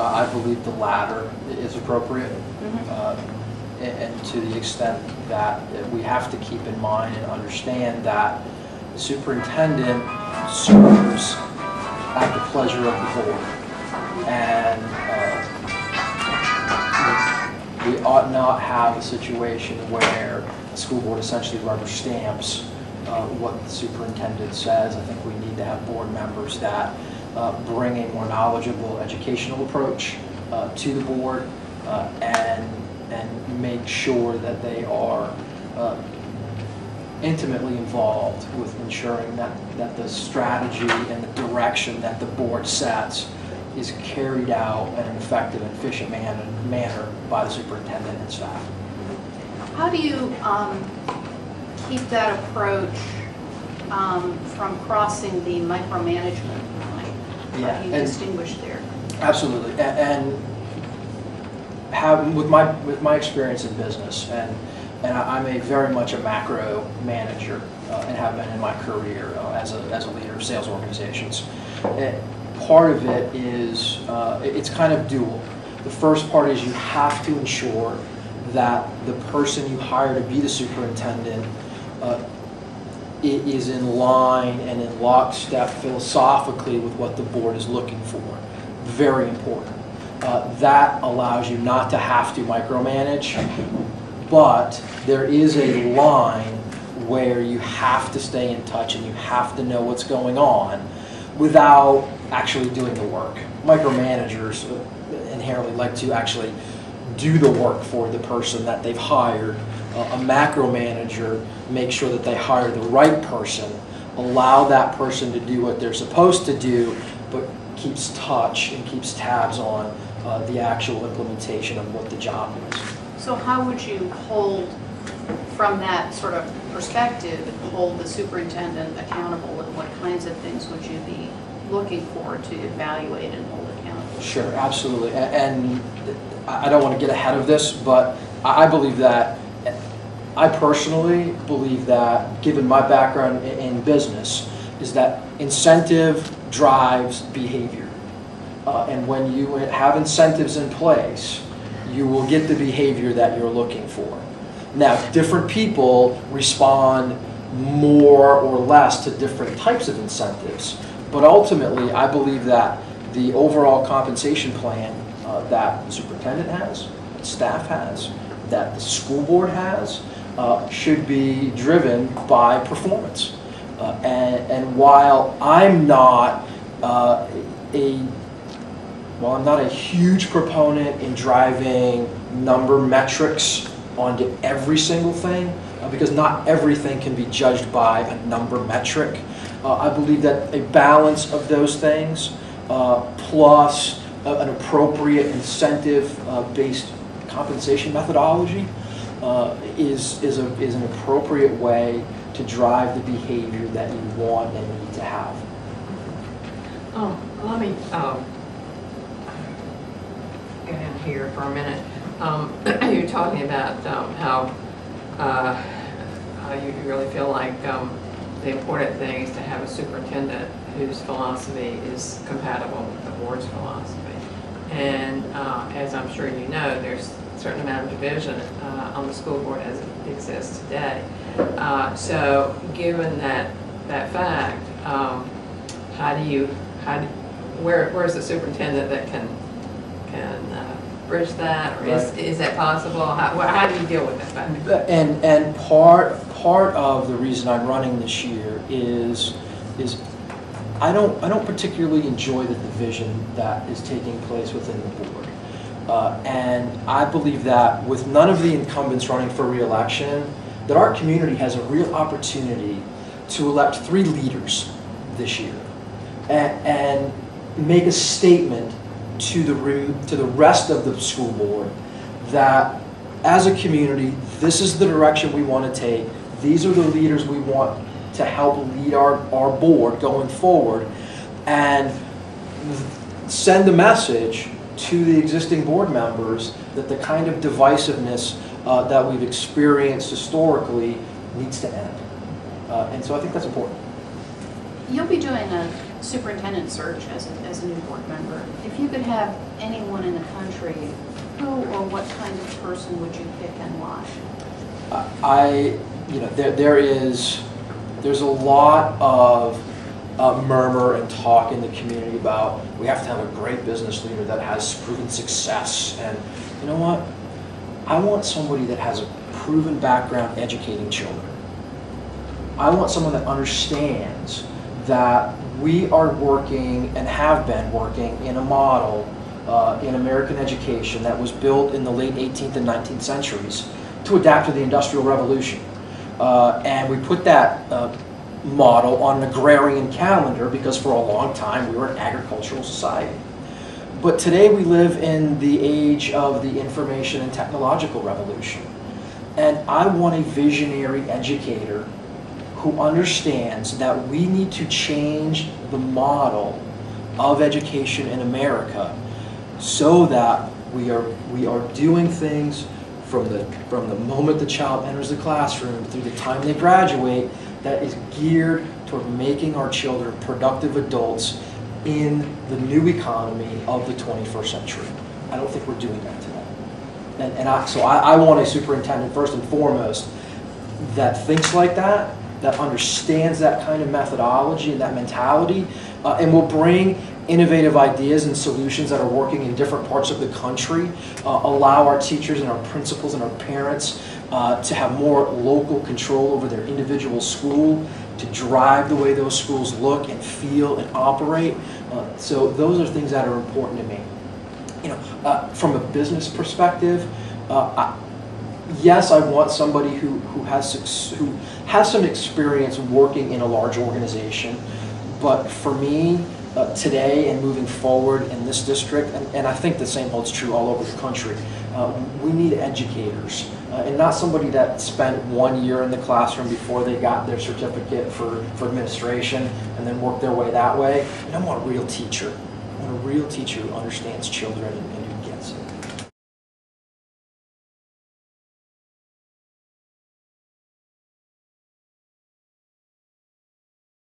I believe the latter is appropriate. Mm-hmm. And to the extent that we have to keep in mind and understand that the superintendent serves at the pleasure of the board. And we ought not have a situation where the school board essentially rubber stamps what the superintendent says. I think we need to have board members that bring a more knowledgeable educational approach to the board and make sure that they are intimately involved with ensuring that the strategy and the direction that the board sets is carried out in an effective and efficient manner by the superintendent and staff. How do you keep that approach from crossing the micromanagement line? How do you distinguish there? Absolutely, and with my experience in business, and I'm very much a macro manager and have been in my career as a leader of sales organizations. Part of it is it's kind of dual. The first part is you have to ensure that the person you hire to be the superintendent is in line and in lockstep philosophically with what the board is looking for. Very important. That allows you not to have to micromanage, but there is a line where you have to stay in touch and you have to know what's going on without actually doing the work. Micromanagers inherently like to actually do the work for the person that they've hired. A macro manager makes sure that they hire the right person, allow that person to do what they're supposed to do, but keeps touch and keeps tabs on the actual implementation of what the job is. So how would you hold, from that sort of perspective, hold the superintendent accountable, and what kinds of things would you be looking for to evaluate and hold accountable? Sure, absolutely. And I don't want to get ahead of this, but I believe that, I personally believe that, given my background in business, is that incentive drives behavior. And when you have incentives in place, you will get the behavior that you're looking for. Now, different people respond more or less to different types of incentives, but ultimately, I believe that the overall compensation plan that the superintendent has, that staff has, that the school board has, should be driven by performance. And while I'm not I'm not a huge proponent in driving number metrics onto every single thing, because not everything can be judged by a number metric. I believe that a balance of those things plus an appropriate incentive-based compensation methodology is an appropriate way to drive the behavior that you want and need to have. Let me get in here for a minute. You're talking about how you really feel like the important thing is to have a superintendent whose philosophy is compatible with the board's philosophy. And as I'm sure you know, there's a certain amount of division on the school board as it exists today. So given that fact, where's the superintendent that can bridge that, or is that possible? How do you deal with that fact? And part of the reason I'm running this year is I don't particularly enjoy the division that is taking place within the board. And I believe that with none of the incumbents running for re-election, that our community has a real opportunity to elect 3 leaders this year and make a statement to the rest of the school board that as a community, this is the direction we want to take. These are the leaders we want to help lead our board going forward, and send the message to the existing board members that the kind of divisiveness that we've experienced historically needs to end. And so I think that's important. You'll be doing superintendent search as a new board member, if you could have anyone in the country, who or what kind of person would you pick and why? There's a lot of murmur and talk in the community about we have to have a great business leader that has proven success. And you know what? I want somebody that has a proven background educating children. I want someone that understands that we are working and have been working in a model in American education that was built in the late 18th and 19th centuries to adapt to the Industrial Revolution. And we put that model on an agrarian calendar because for a long time we were an agricultural society. But today we live in the age of the information and technological revolution. And I want a visionary educator who understands that we need to change the model of education in America so that we are doing things from the moment the child enters the classroom through the time they graduate that is geared toward making our children productive adults in the new economy of the 21st century. I don't think we're doing that today. So I want a superintendent, first and foremost, that thinks like that understands that kind of methodology and that mentality, and will bring innovative ideas and solutions that are working in different parts of the country, allow our teachers and our principals and our parents to have more local control over their individual school, to drive the way those schools look and feel and operate. So those are things that are important to me. From a business perspective, yes, I want somebody who has some experience working in a large organization, but for me, today and moving forward in this district, and I think the same holds true all over the country, we need educators, and not somebody that spent 1 year in the classroom before they got their certificate for administration and then worked their way that way. And I want a real teacher. I want a real teacher who understands children and who gets it.